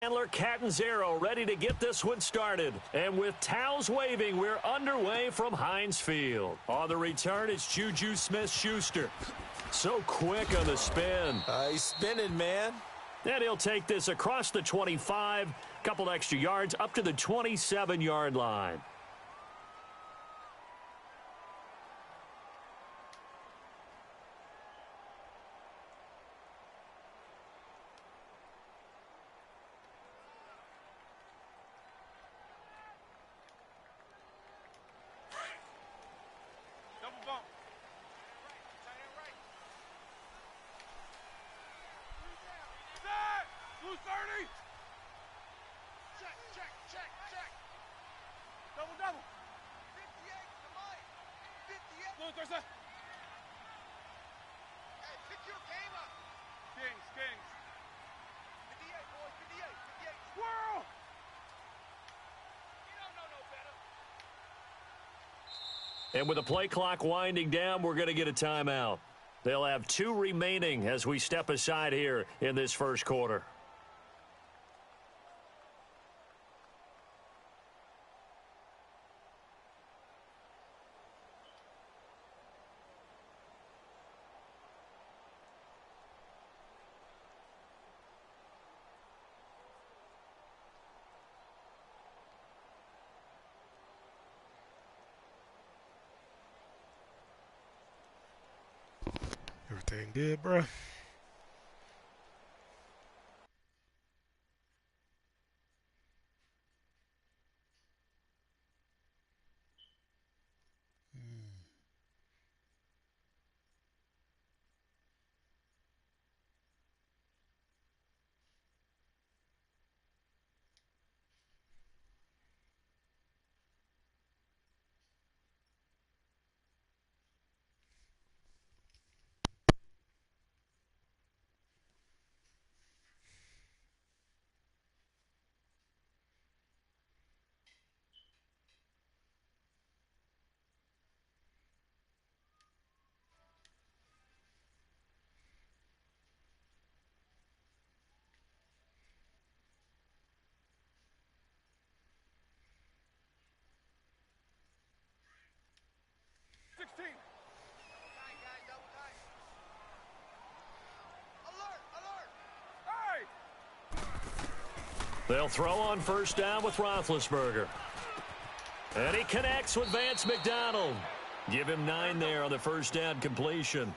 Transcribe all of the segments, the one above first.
Handler Catanzaro ready to get this one started. And with towels waving, we're underway from Heinz Field. On the return, it's Juju Smith-Schuster. So quick on the spin. He's spinning, man. And he'll take this across the 25, couple extra yards up to the 27-yard line. And with the play clock winding down, we're going to get a timeout. They'll have 2 remaining as we step aside here in this first quarter. Everything good, bro? They'll throw on first down with Roethlisberger. And he connects with Vance McDonald. Give him 9 there on the first down completion.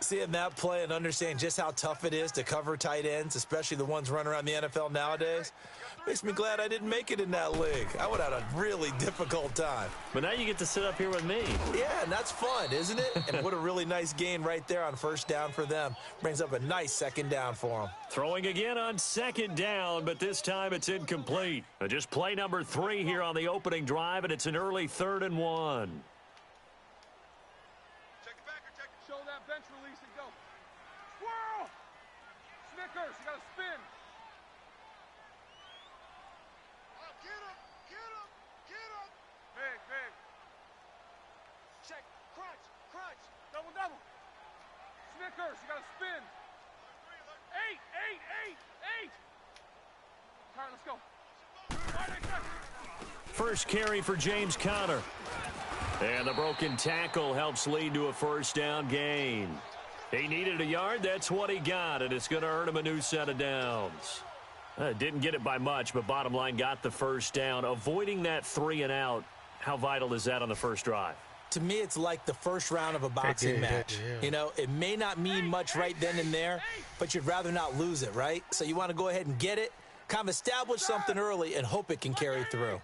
Seeing that play and understanding just how tough it is to cover tight ends, especially the ones running around the NFL nowadays, makes me glad I didn't make it in that league. I would have had a really difficult time. But now you get to sit up here with me. Yeah, and that's fun, isn't it? And what a really nice gain right there on first down for them. Brings up a nice second down for them. Throwing again on second down, but this time it's incomplete. Just play number 3 here on the opening drive, and it's an early 3rd and 1. You got to spin. Oh, get him. Big. Check, crunch. Double. Snickers, you got to spin. 8. All right, let's go. First carry for James Conner. And the broken tackle helps lead to a first down gain. He needed a yard. That's what he got, and it's going to earn him a new set of downs. Didn't get it by much, but bottom line got the first down. Avoiding that 3 and out, how vital is that on the first drive? To me, it's like the first round of a boxing match. You know, it may not mean much right then and there, but you'd rather not lose it, right? So you want to go ahead and get it, kind of establish something early, and hope it can carry through.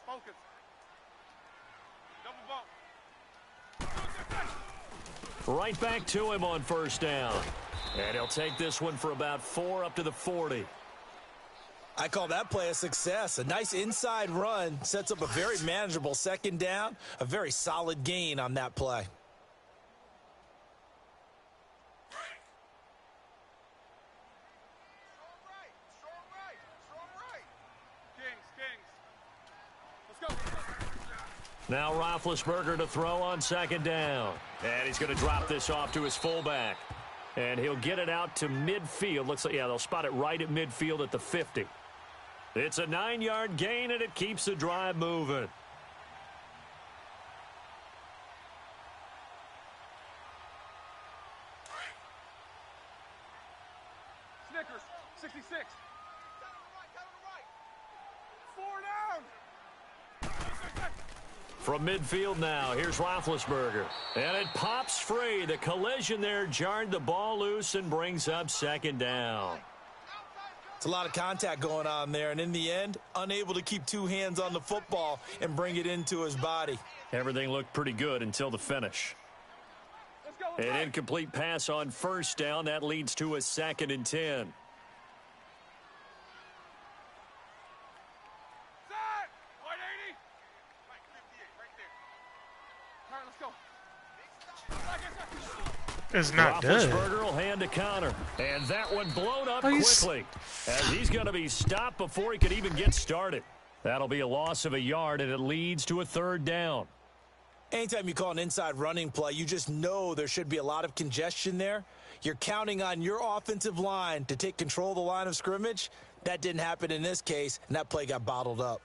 Focus. Double bump. Right back to him on first down. And he'll take this one for about 4 up to the 40. I call that play a success. A nice inside run sets up a very manageable second down. A very solid gain on that play. Now Roethlisberger to throw on second down. And he's going to drop this off to his fullback. And he'll get it out to midfield. Looks like, yeah, they'll spot it right at midfield at the 50. It's a 9-yard gain, and it keeps the drive moving. Snickers, 66. Four down. From midfield now, here's Roethlisberger. And it pops free. The collision there jarred the ball loose and brings up second down. It's a lot of contact going on there, and in the end, unable to keep two hands on the football and bring it into his body. Everything looked pretty good until the finish. An incomplete pass on first down. That leads to a 2nd and 10. Set. White 80. Right, 58, right there. All right, let's go. It's not done. Roethlisberger will hand to Connor. And that one blown up quickly as he's going to be stopped before he could even get started. That'll be a loss of a yard, and it leads to a 3rd down. Anytime you call an inside running play, you just know there should be a lot of congestion there. You're counting on your offensive line to take control of the line of scrimmage. That didn't happen in this case, and that play got bottled up.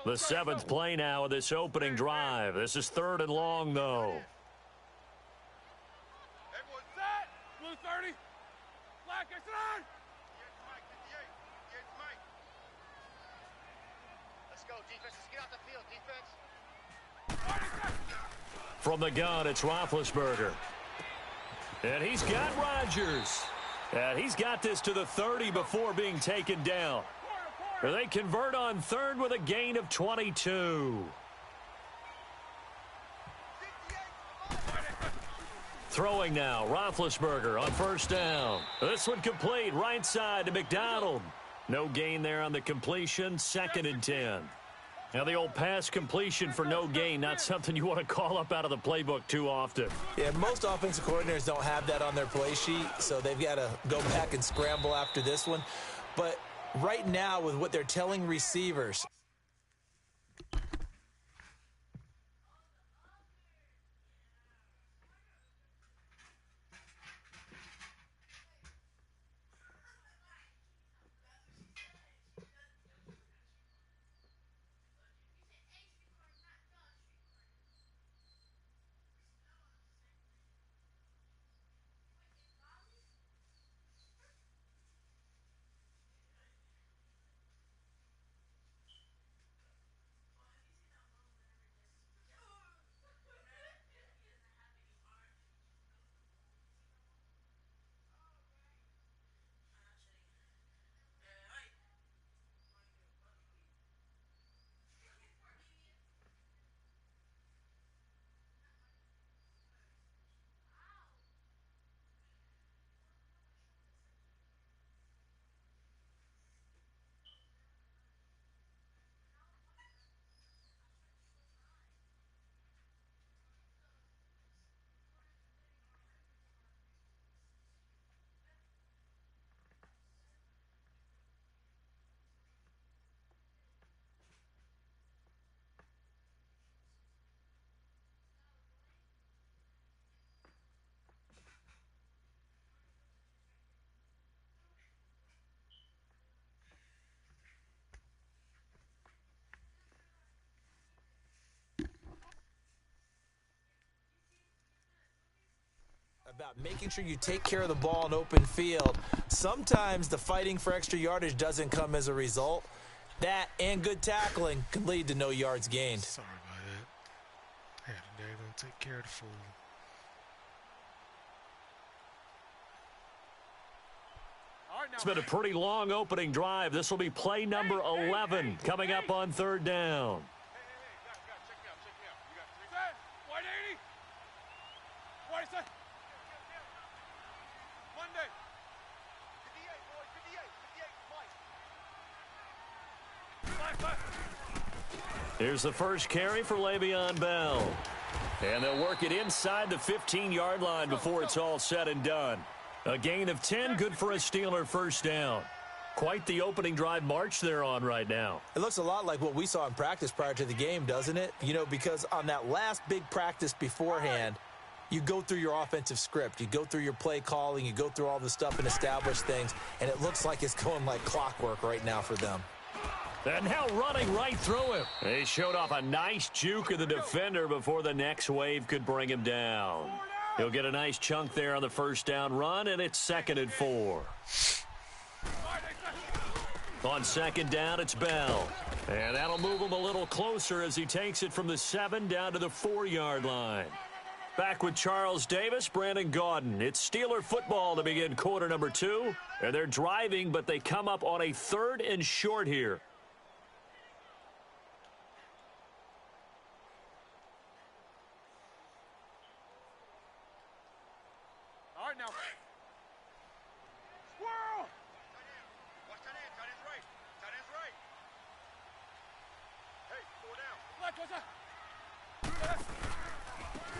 The 7th play now of this opening drive. This is 3rd and long, though. Everyone set. Blue 30. Black, I said. Let's go, defense. Let's get out the field, defense. From the gun, it's Roethlisberger. And he's got Rodgers. And he's got this to the 30 before being taken down. They convert on 3rd with a gain of 22. Throwing now, Roethlisberger on 1st down. This one complete, right side to McDonald. No gain there on the completion, 2nd and 10. Now the old pass completion for no gain, not something you want to call up out of the playbook too often. Yeah, most offensive coordinators don't have that on their play sheet, so they've got to go back and scramble after this one. But right now, with what they're telling receivers, about making sure you take care of the ball in open field. Sometimes the fighting for extra yardage doesn't come as a result. That and good tackling can lead to no yards gained. Sorry about that. Yeah, they're going to take care of the fool. It's been a pretty long opening drive. This will be play number 11 coming up on 3rd down. Check me out. You got 3 set. White 80. White set. Monday. 58, boys. 58. Black. Here's the first carry for Le'Veon Bell. And they'll work it inside the 15-yard line before it's all said and done. A gain of 10, good for a Steeler 1st down. Quite the opening drive march they're on right now. It looks a lot like what we saw in practice prior to the game, doesn't it? You know, because on that last big practice beforehand, you go through your offensive script. You go through your play calling. You go through all the stuff and establish things. And it looks like it's going like clockwork right now for them. And now running right through him. They showed off a nice juke of the defender before the next wave could bring him down. He'll get a nice chunk there on the first down run, and it's 2nd and 4. On 2nd down, it's Bell. And that'll move him a little closer as he takes it from the 7 down to the 4-yard line. Back with Charles Davis, Brandon Gaudin. It's Steeler football to begin quarter number 2. And they're driving, but they come up on a 3rd and short here. All right, now. Squirrel! Watch tight end. Tight end's right. Tight end's right. Hey, 4 down. Left, what's that?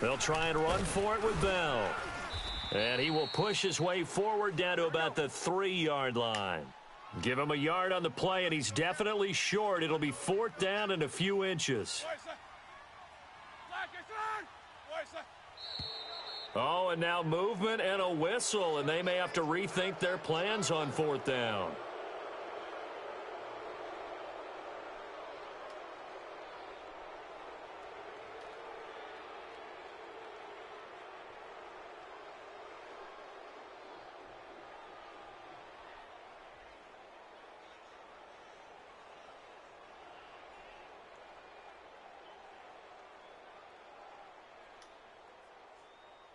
They'll try and run for it with Bell. And he will push his way forward down to about the 3-yard line. Give him a yard on the play, and he's definitely short. It'll be 4th down and a few inches. Oh, and now movement and a whistle, and they may have to rethink their plans on 4th down.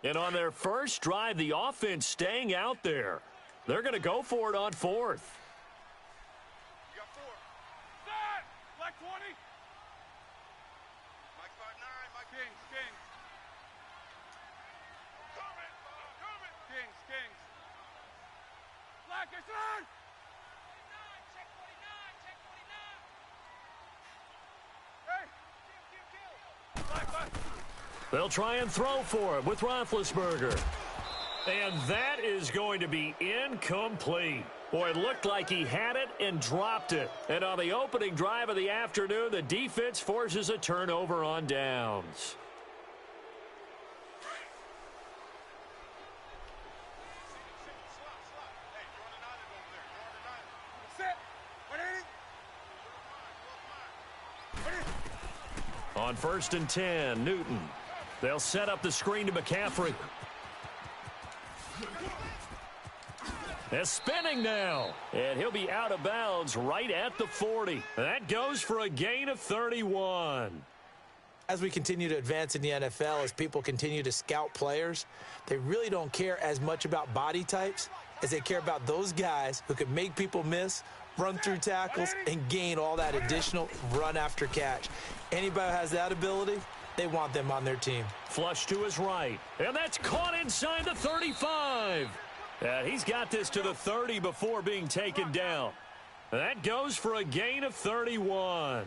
And on their first drive, the offense staying out there. They're going to go for it on 4th. You got 4. Set! Black 20. Mike 5-9. Mike Kings, Kings. coming. Coming. Kings, Kings. Black is on! Hey! Black, black. They'll try and throw for it with Roethlisberger. And that is going to be incomplete. Boy, it looked like he had it and dropped it. And on the opening drive of the afternoon, the defense forces a turnover on downs. Set! 180. On 1st and 10, Newton. They'll set up the screen to McCaffrey. They're spinning now. And he'll be out of bounds right at the 40. That goes for a gain of 31. As we continue to advance in the NFL, as people continue to scout players, they really don't care as much about body types as they care about those guys who can make people miss, run through tackles, and gain all that additional run after catch. Anybody who has that ability, they want them on their team. Flush to his right. And that's caught inside the 35. And he's got this to the 30 before being taken down. That goes for a gain of 31.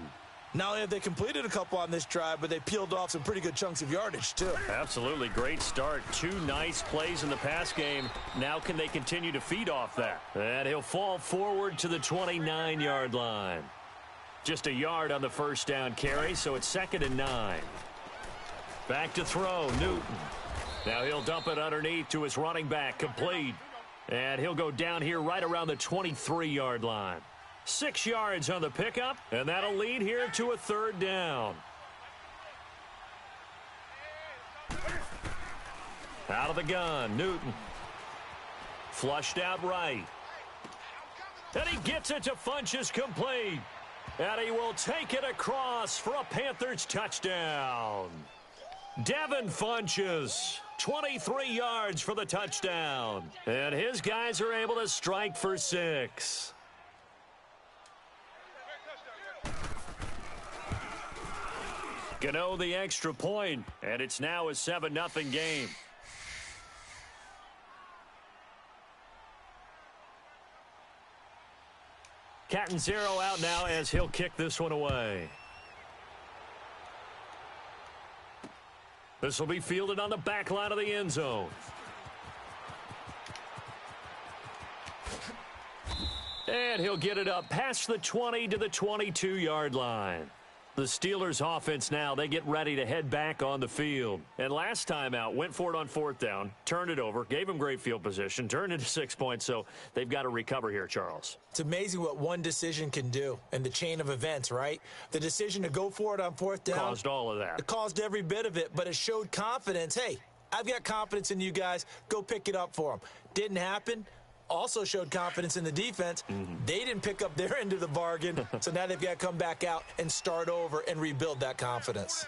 Not only have they completed a couple on this drive, but they peeled off some pretty good chunks of yardage, too. Absolutely great start. 2 nice plays in the pass game. Now can they continue to feed off that? And he'll fall forward to the 29-yard line. Just a yard on the first down carry, so it's 2nd and 9. Back to throw, Newton. Now he'll dump it underneath to his running back, complete. And he'll go down here right around the 23-yard line. 6 yards on the pickup, and that'll lead here to a 3rd down. Out of the gun, Newton. Flushed out right. And he gets it to Funchess, complete. And he will take it across for a Panthers touchdown. Devin Funchess, 23 yards for the touchdown. And his guys are able to strike for 6. Gano the extra point, and it's now a 7-0 game. Catanzaro out now as he'll kick this one away. This will be fielded on the back line of the end zone. And he'll get it up past the 20 to the 22-yard line. The Steelers offense now, they get ready to head back on the field. And last time out, went for it on fourth down, turned it over, gave them great field position, turned into 6 points, so they've got to recover here, Charles. It's amazing what one decision can do in the chain of events, right? The decision to go for it on fourth down. Caused all of that. It caused every bit of it, but it showed confidence. Hey, I've got confidence in you guys. Go pick it up for them. Didn't happen. Also showed confidence in the defense. They didn't pick up their end of the bargain, so now they've got to come back out and start over and rebuild that confidence.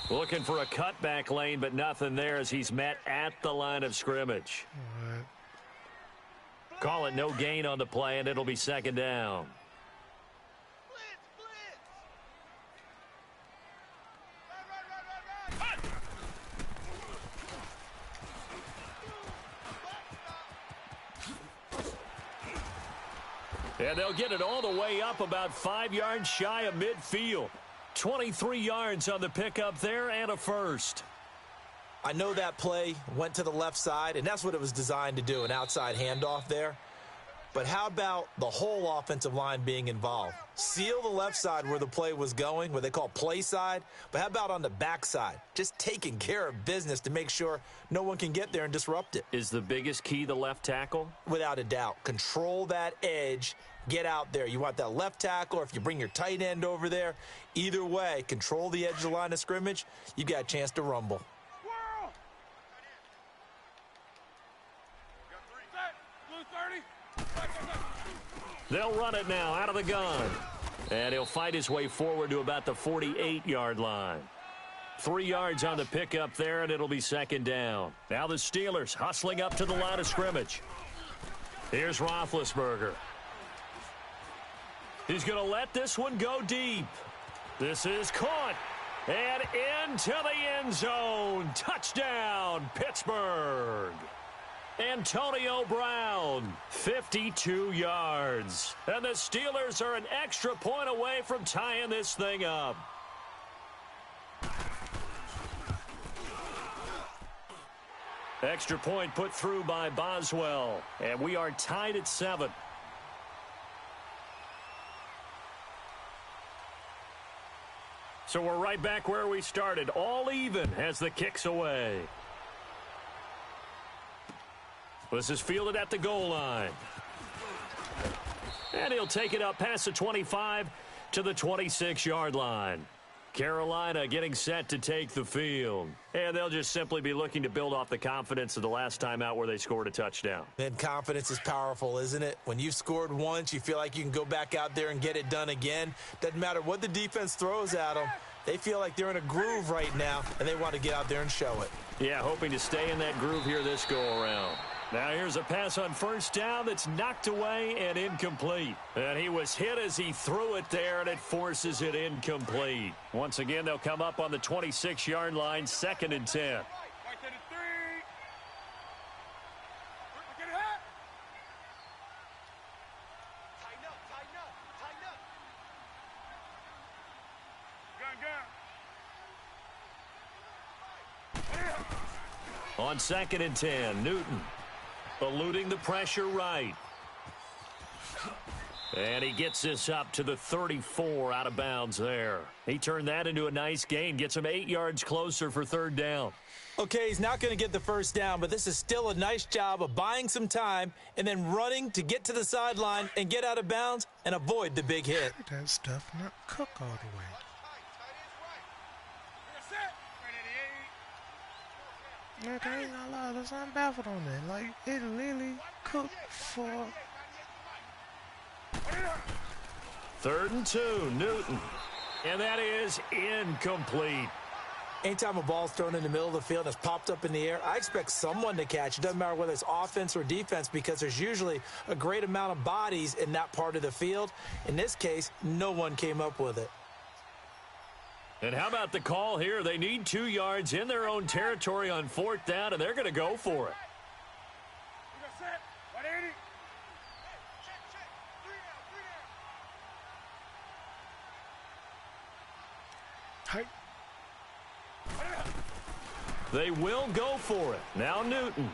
Looking for a cutback lane, but nothing there as he's met at the line of scrimmage. Call it no gain on the play, and it'll be second down. And they'll get it all the way up about 5 yards shy of midfield. 23 yards on the pickup there and a first. I know that play went to the left side, and that's what it was designed to do, an outside handoff there. But how about the whole offensive line being involved? Seal the left side where the play was going, what they call play side. But how about on the back side? Just taking care of business to make sure no one can get there and disrupt it. Is the biggest key the left tackle? Without a doubt. Control that edge. Get out there. You want that left tackle, or if you bring your tight end over there, either way, control the edge of the line of scrimmage. You got a chance to rumble. They'll run it now out of the gun. And he'll fight his way forward to about the 48-yard line. 3 yards on the pickup there, and it'll be second down. Now the Steelers hustling up to the line of scrimmage. Here's Roethlisberger. He's going to let this one go deep. This is caught. And into the end zone. Touchdown, Pittsburgh. Antonio Brown, 52 yards. And the Steelers are an extra point away from tying this thing up. Extra point put through by Boswell. And we are tied at 7. So we're right back where we started. All even as the kick's away. This is fielded at the goal line. And he'll take it up past the 25 to the 26-yard line. Carolina getting set to take the field. And they'll just simply be looking to build off the confidence of the last time out where they scored a touchdown. And confidence is powerful, isn't it? When you've scored once, you feel like you can go back out there and get it done again. Doesn't matter what the defense throws at them. They feel like they're in a groove right now, and they want to get out there and show it. Yeah, hoping to stay in that groove here this go-around. Now here's a pass on first down that's knocked away and incomplete. And he was hit as he threw it there, and it forces it incomplete. Once again, they'll come up on the 26-yard line, 2nd and 10. On 2nd and 10, Newton eluding the pressure right. And he gets this up to the 34 out of bounds there. He turned that into a nice gain, gets him 8 yards closer for 3rd down. Okay, he's not going to get the first down, but this is still a nice job of buying some time and then running to get to the sideline and get out of bounds and avoid the big hit. That stuff not cook all the way. Like, I ain't gonna lie, there's something baffled on that. Like, it literally cooked for... 3rd and 2, Newton. And that is incomplete. Anytime a ball's thrown in the middle of the field and it's popped up in the air, I expect someone to catch. It doesn't matter whether it's offense or defense because there's usually a great amount of bodies in that part of the field. In this case, no one came up with it. And how about the call here? They need 2 yards in their own territory on 4th down, and they're going to go for it. Hey. They will go for it. Now Newton.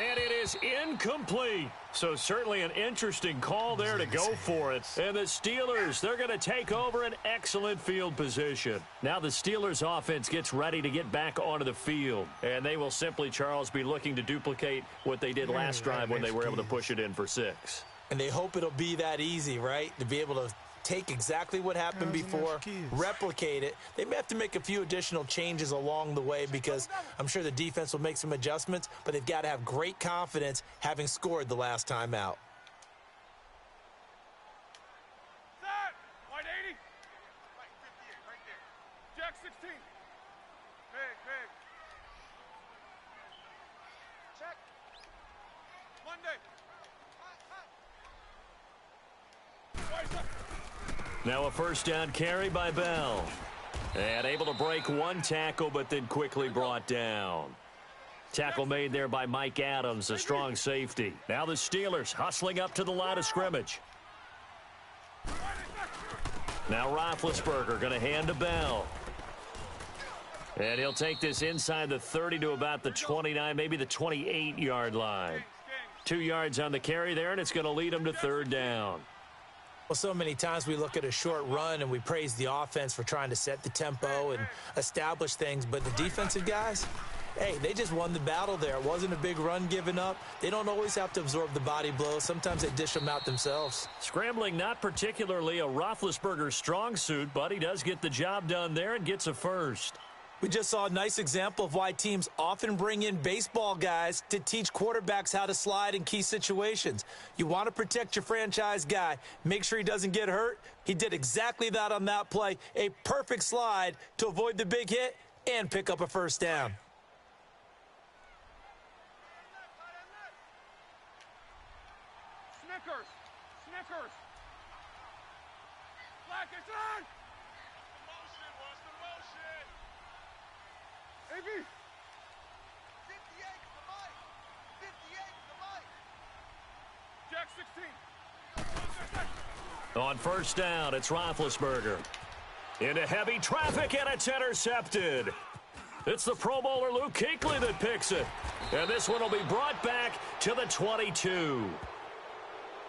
And it is incomplete. So certainly an interesting call there to go for it. And the Steelers, they're going to take over an excellent field position. Now the Steelers offense gets ready to get back onto the field. And they will simply, Charles, be looking to duplicate what they did last drive when they were able to push it in for 6. And they hope it'll be that easy, right? To be able to take exactly what happened before, replicate it. They may have to make a few additional changes along the way because I'm sure the defense will make some adjustments, but they've got to have great confidence having scored the last time out. Set. Wide 80. Right, 58, right there. Jack 16. Big. Check. Monday. Now a first down carry by Bell. And able to break one tackle, but then quickly brought down. Tackle made there by Mike Adams, a strong safety. Now the Steelers hustling up to the line of scrimmage. Now Roethlisberger going to hand to Bell. And he'll take this inside the 30 to about the 29, maybe the 28-yard line. 2 yards on the carry there, and it's going to lead him to third down. Well, so many times we look at a short run and we praise the offense for trying to set the tempo and establish things, but the defensive guys, hey, they just won the battle there. It wasn't a big run given up. They don't always have to absorb the body blows. Sometimes they dish them out themselves. Scrambling, not particularly a Roethlisberger strong suit, but he does get the job done there and gets a first. We just saw a nice example of why teams often bring in baseball guys to teach quarterbacks how to slide in key situations. You want to protect your franchise guy. Make sure he doesn't get hurt. He did exactly that on that play. A perfect slide to avoid the big hit and pick up a first down. Snickers. Black is on. AB. 58 to Mike. 58 to Mike. Jack 16. On first down, it's Roethlisberger. Into heavy traffic, and it's intercepted. It's the Pro Bowler Luke Kuechly that picks it. And this one will be brought back to the 22.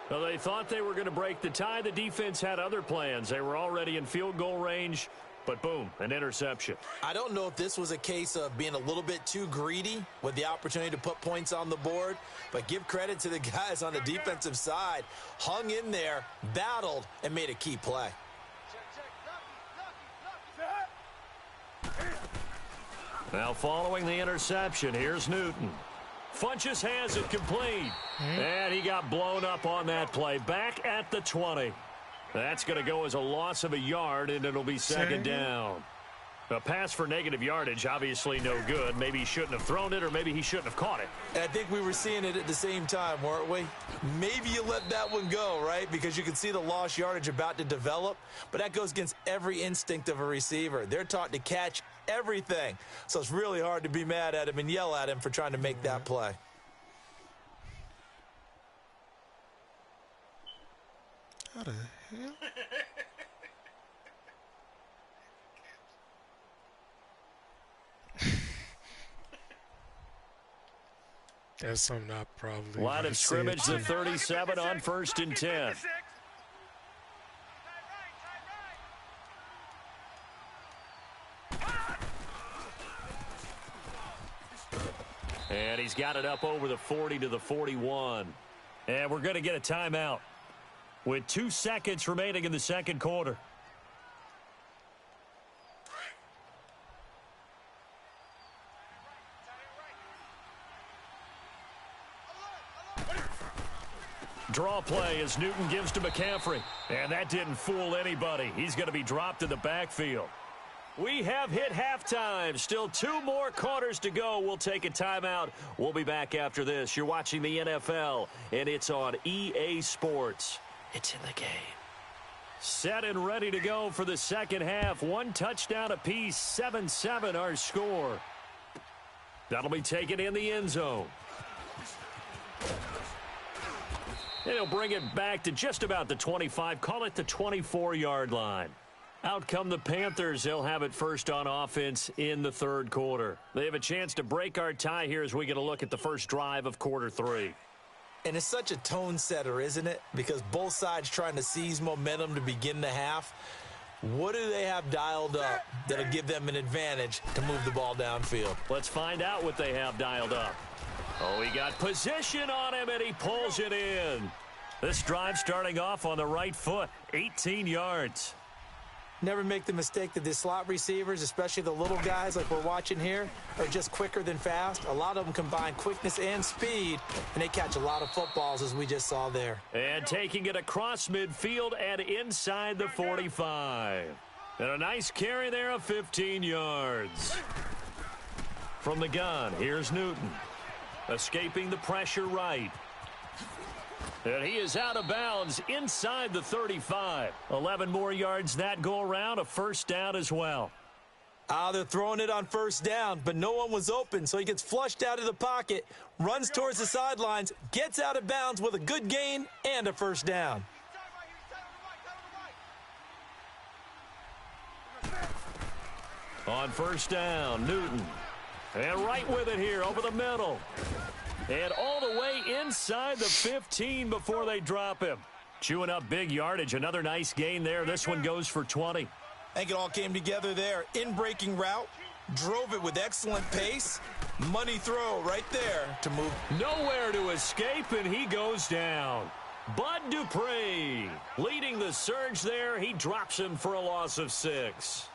Well, they thought they were going to break the tie. The defense had other plans. They were already in field goal range. But boom, an interception. I don't know if this was a case of being a little bit too greedy with the opportunity to put points on the board, but give credit to the guys on the defensive side. Hung in there, battled, and made a key play. Now following the interception, here's Newton. Funches has it complete. And he got blown up on that play. Back at the 20. That's going to go as a loss of a yard, and it'll be second down. A pass for negative yardage, obviously no good. Maybe he shouldn't have thrown it, or maybe he shouldn't have caught it. And I think we were seeing it at the same time, weren't we? Maybe you let that one go, right? Because you can see the lost yardage about to develop. But that goes against every instinct of a receiver. They're taught to catch everything. So it's really hard to be mad at him and yell at him for trying to make that play. How the hell? That's something I probably Line of scrimmage, the 37 on 1st and 10. And he's got it up over the 40 to the 41. And we're going to get a timeout with 2 seconds remaining in the second quarter. Draw play as Newton gives to McCaffrey. And that didn't fool anybody. He's going to be dropped in the backfield. We have hit halftime. Still 2 more quarters to go. We'll take a timeout. We'll be back after this. You're watching the NFL, and it's on EA Sports. It's in the game. Set and ready to go for the second half. 1 touchdown apiece, 7-7 our score. That'll be taken in the end zone. And he'll bring it back to just about the 25. Call it the 24-yard line. Out come the Panthers. They'll have it first on offense in the third quarter. They have a chance to break our tie here as we get a look at the first drive of quarter 3. And it's such a tone setter, isn't it? Because both sides trying to seize momentum to begin the half. What do they have dialed up that'll give them an advantage to move the ball downfield? Let's find out what they have dialed up. Oh, he got position on him, and he pulls it in. This drive starting off on the right foot, 18 yards. Never make the mistake that the slot receivers, especially the little guys like we're watching here, are just quicker than fast. A lot of them combine quickness and speed, and they catch a lot of footballs, as we just saw there. And taking it across midfield and inside the 45. And a nice carry there of 15 yards. From the gun, here's Newton. Escaping the pressure right. And he is out of bounds inside the 35. 11 more yards that go around, a first down as well. They're throwing it on first down, but no one was open, so he gets flushed out of the pocket, runs towards the sidelines, gets out of bounds with a good gain and a first down. On first down, Newton. And right with it here over the middle. And all the way inside the 15 before they drop him. Chewing up big yardage. Another nice gain there. This one goes for 20. I think it all came together there. In-breaking route. Drove it with excellent pace. Money throw right there to move. Nowhere to escape, and he goes down. Bud Dupree leading the surge there. He drops him for a loss of 6.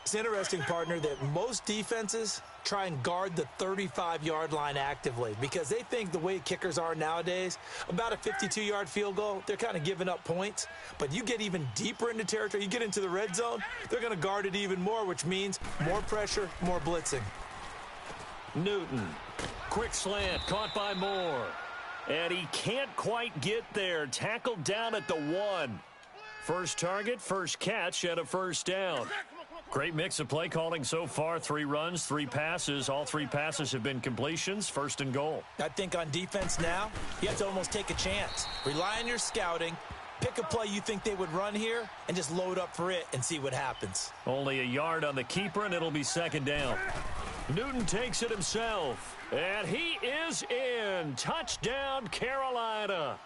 It's interesting, partner, that most defenses try and guard the 35-yard line actively because they think the way kickers are nowadays, about a 52-yard field goal, they're kind of giving up points. But you get even deeper into territory, you get into the red zone, they're going to guard it even more, which means more pressure, more blitzing. Newton, quick slant, caught by Moore. And he can't quite get there. Tackled down at the 1. First target, first catch, and a first down. Great mix of play calling so far. 3 runs, 3 passes. All 3 passes have been completions. First and goal. I think on defense now, you have to almost take a chance. Rely on your scouting. Pick a play you think they would run here and just load up for it and see what happens. Only a yard on the keeper, and it'll be second down. Newton takes it himself. And he is in. Touchdown, Carolina.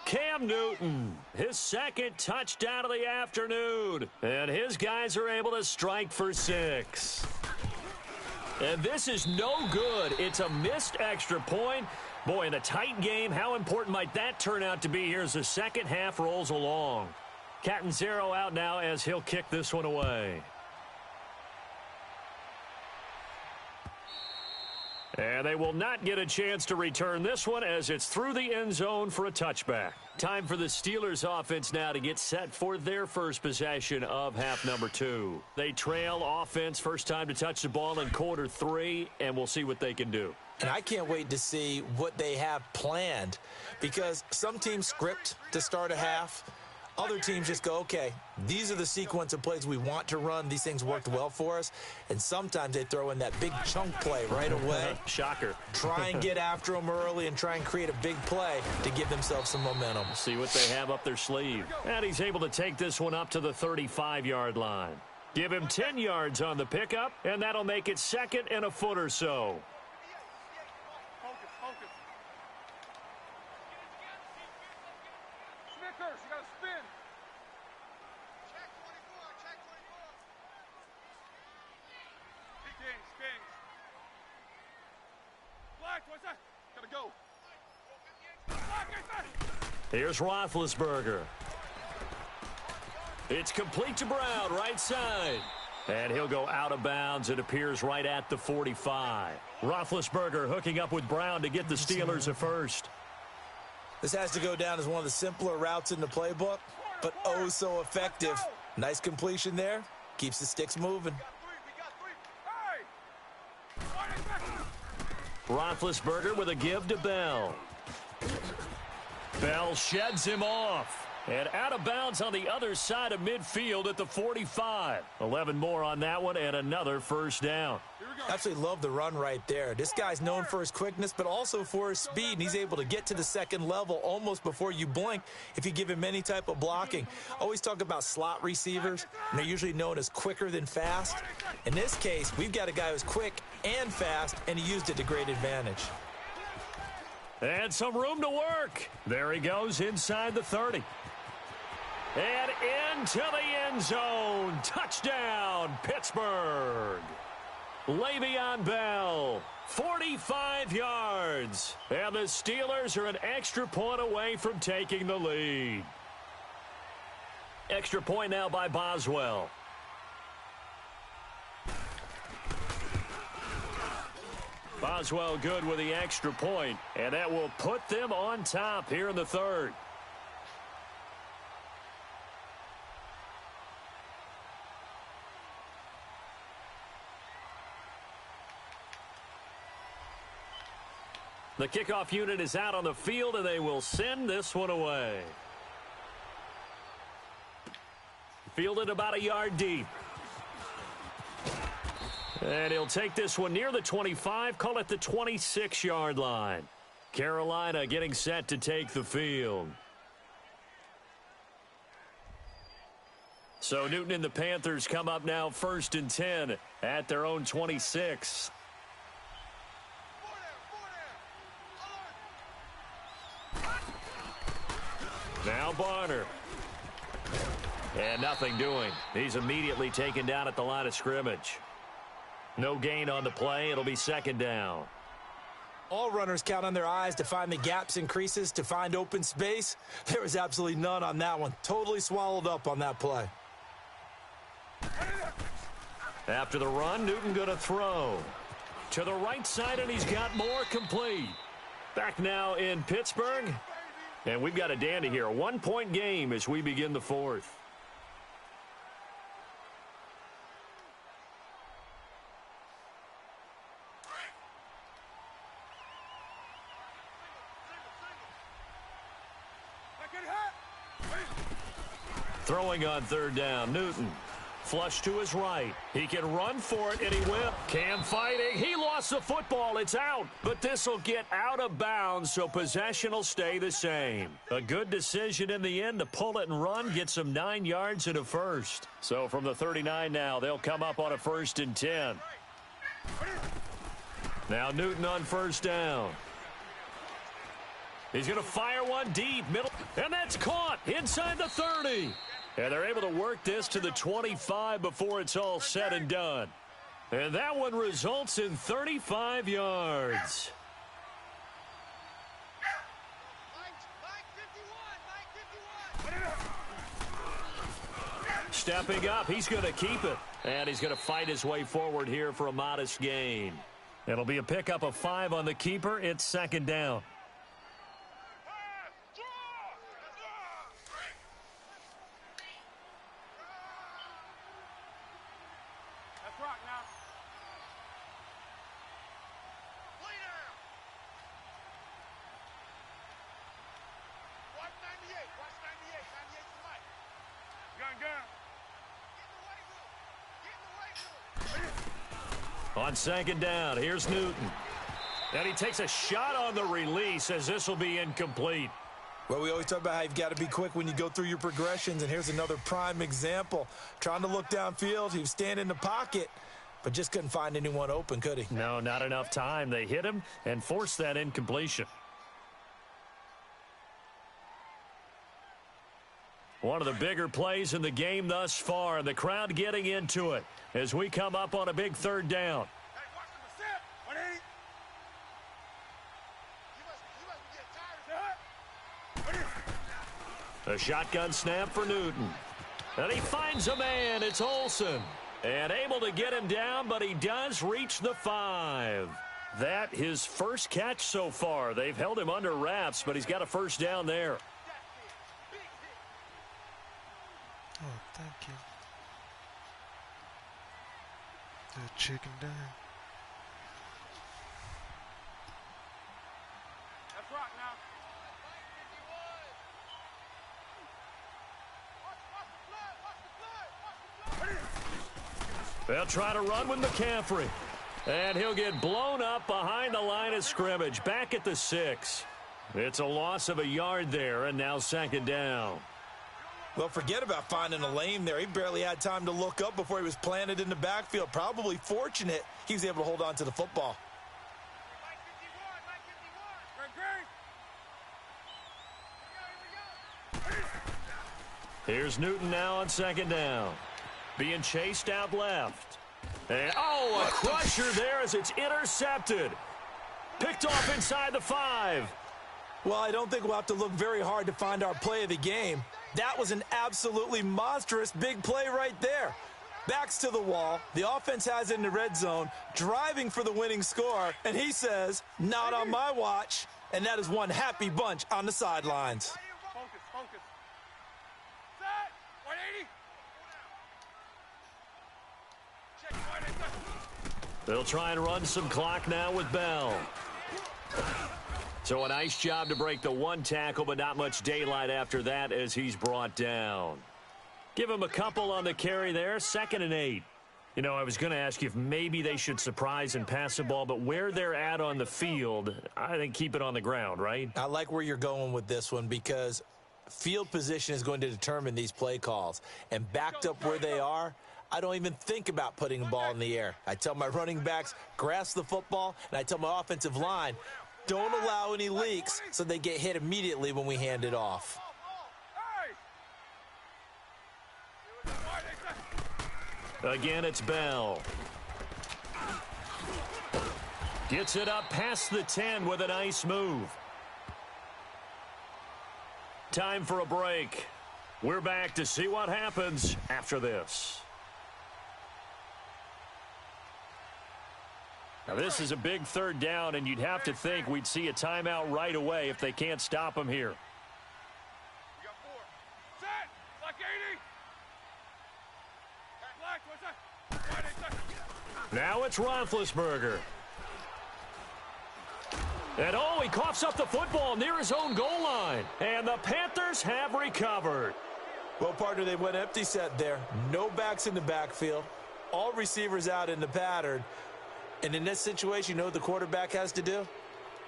Cam Newton, his second touchdown of the afternoon. And his guys are able to strike for 6. And this is no good. It's a missed extra point. Boy, in a tight game, how important might that turn out to be here as the second half rolls along? Catanzaro out now as he'll kick this one away. And they will not get a chance to return this one as it's through the end zone for a touchback. Time for the Steelers offense now to get set for their first possession of half number 2. They trail offense, first time to touch the ball in quarter 3, and we'll see what they can do. And I can't wait to see what they have planned because some teams script to start a half. Other teams just go, okay, these are the sequence of plays we want to run. These things worked well for us. And sometimes they throw in that big chunk play right away. Shocker. Try and get after them early and try and create a big play to give themselves some momentum. See what they have up their sleeve. And he's able to take this one up to the 35-yard line. Give him 10 yards on the pickup, and that'll make it second and a foot or so. Here's Roethlisberger. It's complete to Brown, right side. And he'll go out of bounds. It appears right at the 45. Roethlisberger hooking up with Brown to get the Steelers a first. This has to go down as one of the simpler routes in the playbook, but oh so effective. Nice completion there. Keeps the sticks moving. Roethlisberger with a give to Bell. Bell sheds him off. And out of bounds on the other side of midfield at the 45. 11 more on that one and another first down. Here we Absolutely love the run right there. This guy's known for his quickness, but also for his speed, and he's able to get to the second level almost before you blink if you give him any type of blocking. Always talk about slot receivers, and they're usually known as quicker than fast. In this case, we've got a guy who's quick and fast, and he used it to great advantage. And some room to work. There he goes inside the 30. And into the end zone. Touchdown, Pittsburgh. Le'Veon Bell, 45 yards. And the Steelers are an extra point away from taking the lead. Extra point now by Boswell. Boswell good with the extra point, and that will put them on top here in the third. The kickoff unit is out on the field, and they will send this one away. Fielded about a yard deep. And he'll take this one near the 25, call it the 26-yard line. Carolina getting set to take the field. So Newton and the Panthers come up now 1st and 10 at their own 26. Now Barner. And nothing doing. He's immediately taken down at the line of scrimmage. No gain on the play. It'll be 2nd down. All runners count on their eyes to find the gaps and creases, to find open space. There was absolutely none on that one. Totally swallowed up on that play. After the run, Newton going to throw. To the right side, and he's got more complete. Back now in Pittsburgh. And we've got a dandy here. A 1-point game as we begin the 4th. Throwing on 3rd down, Newton. Flush to his right. He can run for it, and he will. Cam fighting. He lost the football. It's out. But this will get out of bounds, so possession will stay the same. A good decision in the end to pull it and run. Gets him 9 yards and a first. So from the 39 now, they'll come up on a 1st and 10. Now Newton on 1st down. He's going to fire one deep, middle, and that's caught inside the 30. And they're able to work this to the 25 before it's all said and done. And that one results in 35 yards. Stepping up, he's going to keep it. And he's going to fight his way forward here for a modest gain. It'll be a pickup of 5 on the keeper. It's 2nd down. On 2nd down, here's Newton. And he takes a shot on the release as this will be incomplete. Well, we always talk about how you've got to be quick when you go through your progressions, and here's another prime example. Trying to look downfield, he was standing in the pocket, but just couldn't find anyone open, could he? No, not enough time. They hit him and forced that incompletion. One of the bigger plays in the game thus far, and the crowd getting into it as we come up on a big 3rd down. A shotgun snap for Newton. And he finds a man. It's Olsen. And able to get him down, but he does reach the 5. That his first catch so far. They've held him under wraps, but he's got a 1st down there. Oh, thank you. The chicken dinner. That's right now. They'll try to run with McCaffrey. And he'll get blown up behind the line of scrimmage, back at the 6. It's a loss of a yard there, and now second down. Well, forget about finding a lane there. He barely had time to look up before he was planted in the backfield. Probably fortunate he was able to hold on to the football. Here's Newton now on second down. Being chased out left. And, a crusher there as it's intercepted. Picked off inside the 5. Well, I don't think we'll have to look very hard to find our play of the game. That was an absolutely monstrous big play right there. Backs to the wall. The offense has it in the red zone, driving for the winning score. And he says, not on my watch. And that is one happy bunch on the sidelines. Focus, focus. Set. 180. They'll try and run some clock now with Bell. So a nice job to break the 1 tackle, but not much daylight after that as he's brought down. Give him a couple on the carry there, 2nd and 8. You know, I was going to ask you if maybe they should surprise and pass the ball, but where they're at on the field, I think keep it on the ground, right? I like where you're going with this one because field position is going to determine these play calls. And backed up where they are, I don't even think about putting the ball in the air. I tell my running backs, grasp the football, and I tell my offensive line, don't allow any leaks so they get hit immediately when we hand it off. Again, it's Bell. Gets it up past the 10 with a nice move. Time for a break. We're back to see what happens after this. Now, this is a big 3rd down, and you'd have to think we'd see a timeout right away if they can't stop him here. We got 4. Set. Black 80. Black, what's that? Now it's Roethlisberger. And, he coughs up the football near his own goal line. And the Panthers have recovered. Well, partner, they went empty set there. No backs in the backfield. All receivers out in the pattern. And in this situation, you know what the quarterback has to do?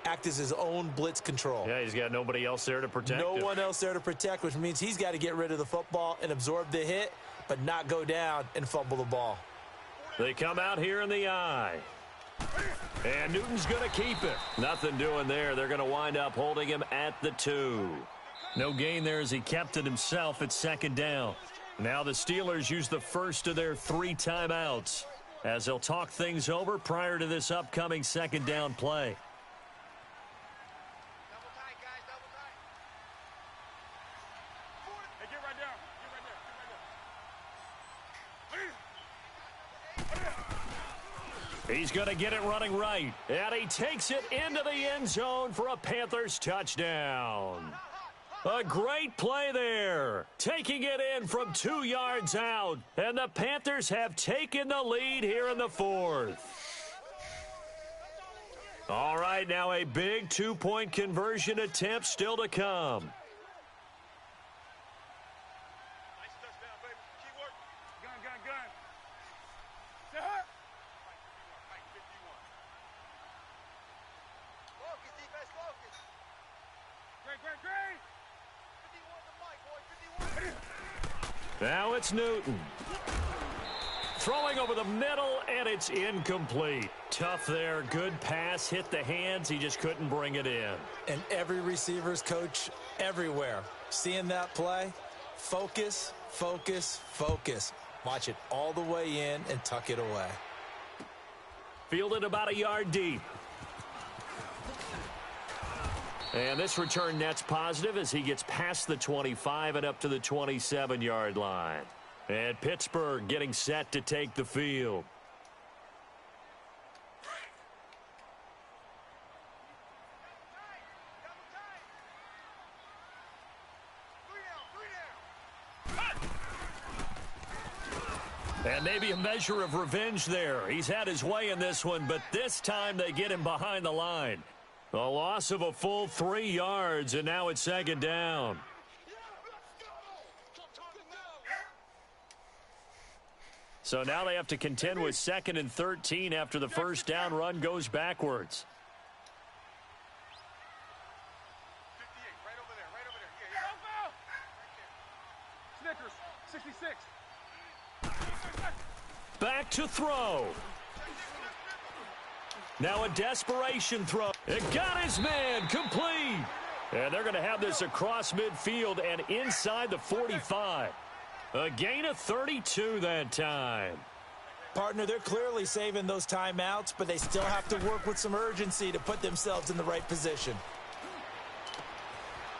Act as his own blitz control. Yeah, he's got nobody else there to protect him. No one else there to protect, which means he's got to get rid of the football and absorb the hit, but not go down and fumble the ball. They come out here in the eye. And Newton's going to keep it. Nothing doing there. They're going to wind up holding him at the 2. No gain there as he kept it himself at 2nd down. Now the Steelers use the first of their 3 timeouts as they'll talk things over prior to this upcoming 2nd down play. Double tight, guys, double tight. Hey, get right down. He's going to get it running right. And he takes it into the end zone for a Panthers touchdown. A great play there. Taking it in from 2 yards out. And the Panthers have taken the lead here in the 4th. All right, now a big 2-point conversion attempt still to come. Nice touchdown, baby. Key work. Gun. Set. Mike 51. Focus, defense, focus. Great. 51 the mic, boy, 51. Now it's Newton. Throwing over the middle, and it's incomplete. Tough there. Good pass. Hit the hands. He just couldn't bring it in. And every receiver's coach everywhere. Seeing that play, focus. Watch it all the way in and tuck it away. Fielded about a yard deep. And this return net's positive as he gets past the 25 and up to the 27-yard line. And Pittsburgh getting set to take the field. And maybe a measure of revenge there. He's had his way in this one, but this time they get him behind the line. A loss of a full 3 yards, and now it's 2nd down. So now they have to contend with 2nd and 13 after the first down run goes backwards. 58, right over there, right over there. Yeah, Snickers, 66. Back to throw. Now a desperation throw. It got his man complete. And they're going to have this across midfield and inside the 45. A gain of 32 that time. Partner, they're clearly saving those timeouts, but they still have to work with some urgency to put themselves in the right position.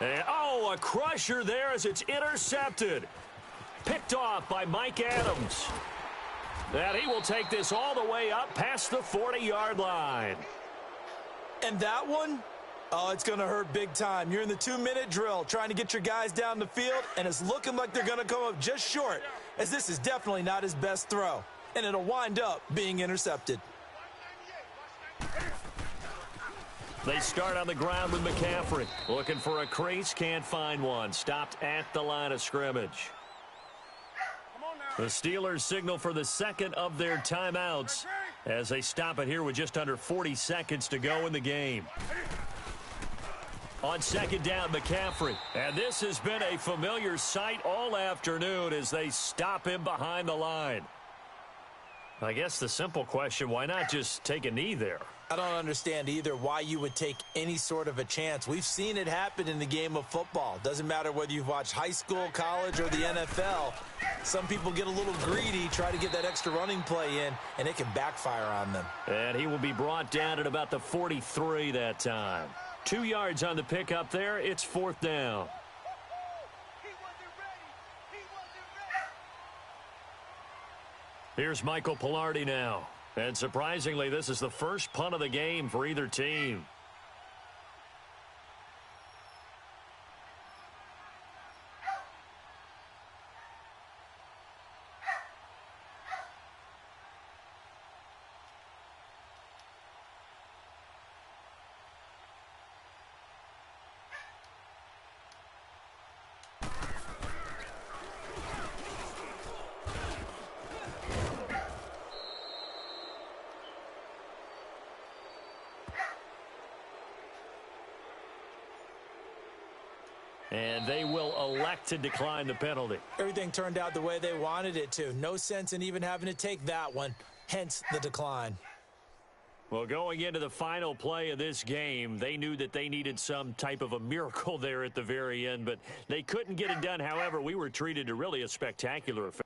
And, a crusher there as it's intercepted. Picked off by Mike Adams. And he will take this all the way up past the 40-yard line. And that one? Oh, it's going to hurt big time. You're in the 2-minute drill trying to get your guys down the field, and it's looking like they're going to come up just short, as this is definitely not his best throw. And it'll wind up being intercepted. They start on the ground with McCaffrey. Looking for a crease, can't find one. Stopped at the line of scrimmage. The Steelers signal for the second of their timeouts as they stop it here with just under 40 seconds to go in the game. On second down, McCaffrey. And this has been a familiar sight all afternoon as they stop him behind the line. I guess the simple question, why not just take a knee there? I don't understand either why you would take any sort of a chance. We've seen it happen in the game of football. Doesn't matter whether you've watched high school, college, or the NFL. Some people get a little greedy, try to get that extra running play in, and it can backfire on them. And he will be brought down at about the 43 that time. 2 yards on the pickup there. It's 4th down. Here's Michael Pilardi now. And surprisingly, this is the first punt of the game for either team. And they will elect to decline the penalty. Everything turned out the way they wanted it to. No sense in even having to take that one, hence the decline. Well, going into the final play of this game, they knew that they needed some type of a miracle there at the very end, but they couldn't get it done. However, we were treated to really a spectacular effect.